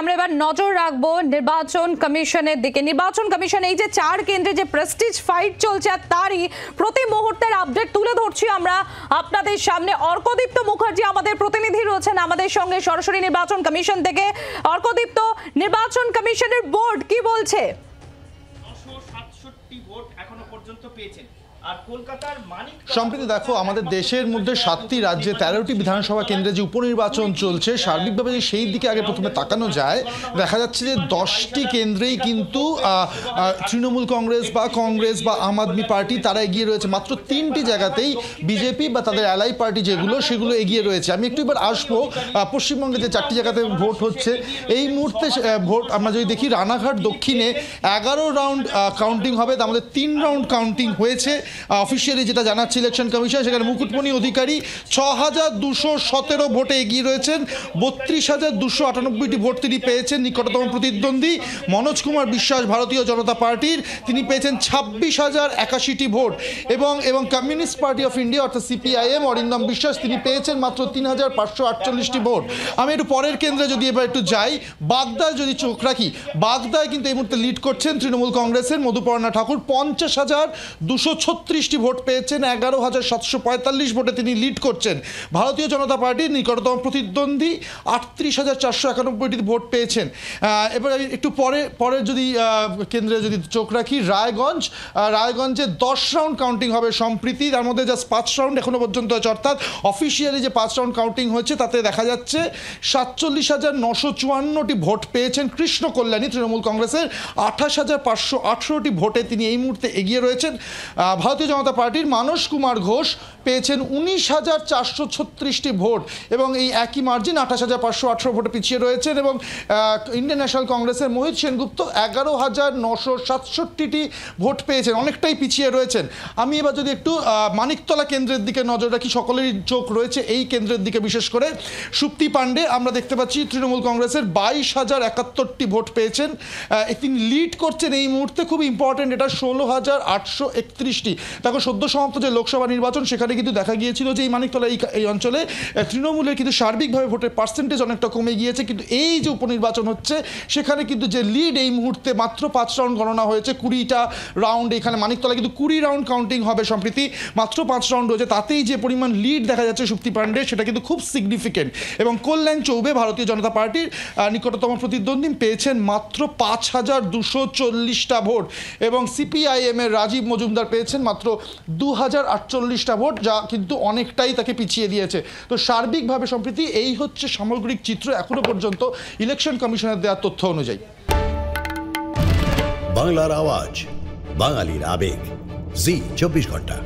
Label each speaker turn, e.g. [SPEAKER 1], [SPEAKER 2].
[SPEAKER 1] আমরা এবার নজর রাখবো নির্বাচন কমিশনের দিকে। নির্বাচন কমিশন এই যে 4 কেন্দ্রে যে প্রেস্টিজ ফাইট চলছে আর তারই প্রতি মুহূর্তের আপডেট তুলে ধরছি আমরা আপনাদের সামনে। অর্কদীপ্ত মুখার্জি আমাদের প্রতিনিধি রয়েছেন আমাদের সঙ্গে সরাসরি নির্বাচন কমিশন থেকে। অর্কদীপ্ত, নির্বাচন কমিশনের বোর্ড কি বলছে?
[SPEAKER 2] 967 ভোট এখনো পর্যন্ত পেয়েছেন।
[SPEAKER 3] সম্প্রতি দেখো, আমাদের দেশের মধ্যে 7টি রাজ্যে 13টি বিধানসভা কেন্দ্রে যে উপনির্বাচন চলছে, সার্বিকভাবে সেই দিকে আগে প্রথমে তাকানো যায়, দেখা যাচ্ছে যে 10টি কেন্দ্রেই কিন্তু তৃণমূল কংগ্রেস বা আম আদমি পার্টি তারা এগিয়ে রয়েছে। মাত্র 3টি জায়গাতেই বিজেপি বা তাদের অ্যালাই পার্টি সেগুলো এগিয়ে রয়েছে। আমি একটু এবার আসবো পশ্চিমবঙ্গে যে 4টি জায়গাতে ভোট হচ্ছে এই মুহূর্তে। ভোট আমরা যদি দেখি, রানাঘাট দক্ষিণে 11 রাউন্ড কাউন্টিং হবে, তার মধ্যে 3 রাউন্ড কাউন্টিং হয়েছে। অফিসিয়ালি যেটা জানাচ্ছে ইলেকশন কমিশন, সেখানে মুকুটমণি অধিকারী 6217 ভোটে এগিয়ে রয়েছেন। 32,298টি ভোট তিনি পেয়েছেন। নিকটতম প্রতিদ্বন্দ্বী মনোজ কুমার বিশ্বাস ভারতীয় জনতা পার্টির, তিনি পেয়েছেন 26,081টি ভোট। এবং কমিউনিস্ট পার্টি অফ ইন্ডিয়া অর্থাৎ সিপিআইএম অরিন্দম বিশ্বাস, তিনি পেয়েছেন মাত্র 3,548টি ভোট। আমি একটু পরের কেন্দ্রে যদি এবার একটু যাই, বাগদায় যদি চোখ রাখি, বাগদায় কিন্তু এই মুহূর্তে লিড করছেন তৃণমূল কংগ্রেসের মধুপর্ণা ঠাকুর। 50,236টি ভোট পেয়েছেন। 11,745 ভোটে তিনি লিড করছেন। ভারতীয় জনতা পার্টির নিকটতম প্রতিদ্বন্দ্বী 38,491টি ভোট পেয়েছেন। এবার একটু পরের যদি কেন্দ্রে যদি চোখ রাখি, রায়গঞ্জে 10 রাউন্ড কাউন্টিং হবে সম্প্রীতি, তার মধ্যে জাস্ট 5 রাউন্ড এখনো পর্যন্ত হয়েছে। অর্থাৎ অফিসিয়ালি যে 5 রাউন্ড কাউন্টিং হয়েছে তাতে দেখা যাচ্ছে 47,954টি ভোট পেয়েছেন কৃষ্ণ কল্যাণী তৃণমূল কংগ্রেসের। 28,518টি ভোটে তিনি এই মুহূর্তে এগিয়ে রয়েছেন। ভারতীয় জনতা পার্টির মানস কুমার ঘোষ পেয়েছেন 19,436টি ভোট এবং এই একই মার্জিন 28,518 ভোটে পিছিয়ে রয়েছেন। এবং ইন্ডিয়ান ন্যাশনাল কংগ্রেসের মোহিত সেনগুপ্ত 11,967টি ভোট পেয়েছেন, অনেকটাই পিছিয়ে রয়েছেন। আমি এবার যদি একটু মানিকতলা কেন্দ্রের দিকে নজর রাখি, সকলেরই চোখ রয়েছে এই কেন্দ্রের দিকে, বিশেষ করে সুপ্তি পাণ্ডে আমরা দেখতে পাচ্ছি তৃণমূল কংগ্রেসের 22,071টি ভোট পেয়েছেন। তিনি লিড করছেন এই মুহূর্তে। খুব ইম্পর্টেন্ট এটা, 16,831টি। দেখো, সদ্য সমাপ্ত যে লোকসভা নির্বাচন সেখানে কিন্তু দেখা গিয়েছিল যে এই মানিকতলা এই অঞ্চলে তৃণমূলের কিন্তু সার্বিকভাবে ভোটের পার্সেন্টেজ অনেকটা কমে গিয়েছে, কিন্তু এই যে উপনির্বাচন হচ্ছে সেখানে কিন্তু যে লিড এই মুহূর্তে মাত্র 5 রাউন্ড গণনা হয়েছে, 20টা রাউন্ড এখানে মানিকতলা কিন্তু 20 রাউন্ড কাউন্টিং হবে সম্প্রীতি, মাত্র 5 রাউন্ড হয়েছে, তাতেই যে পরিমাণ লিড দেখা যাচ্ছে সুপ্তি পাণ্ডে সেটা কিন্তু খুব সিগনিফিকেন্ট। এবং কল্যাণ চৌবে ভারতীয় জনতা পার্টির নিকটতম প্রতিদ্বন্দ্বী পেয়েছেন মাত্র 5,240টা ভোট এবং সিপিআইএম এর রাজীব মজুমদার পেয়েছেন মাত্র 2,048টা ভোট, যা কিন্তু অনেকটাই তাকে পিছিয়ে দিয়েছে। তো সার্বিকভাবে সম্প্রীতি এই হচ্ছে সামগ্রিক চিত্র এখনো পর্যন্ত ইলেকশন কমিশনের দেওয়া তথ্য অনুযায়ী।
[SPEAKER 4] বাংলার আওয়াজ, বাঙালির আবেগ, জি 24 ঘন্টা।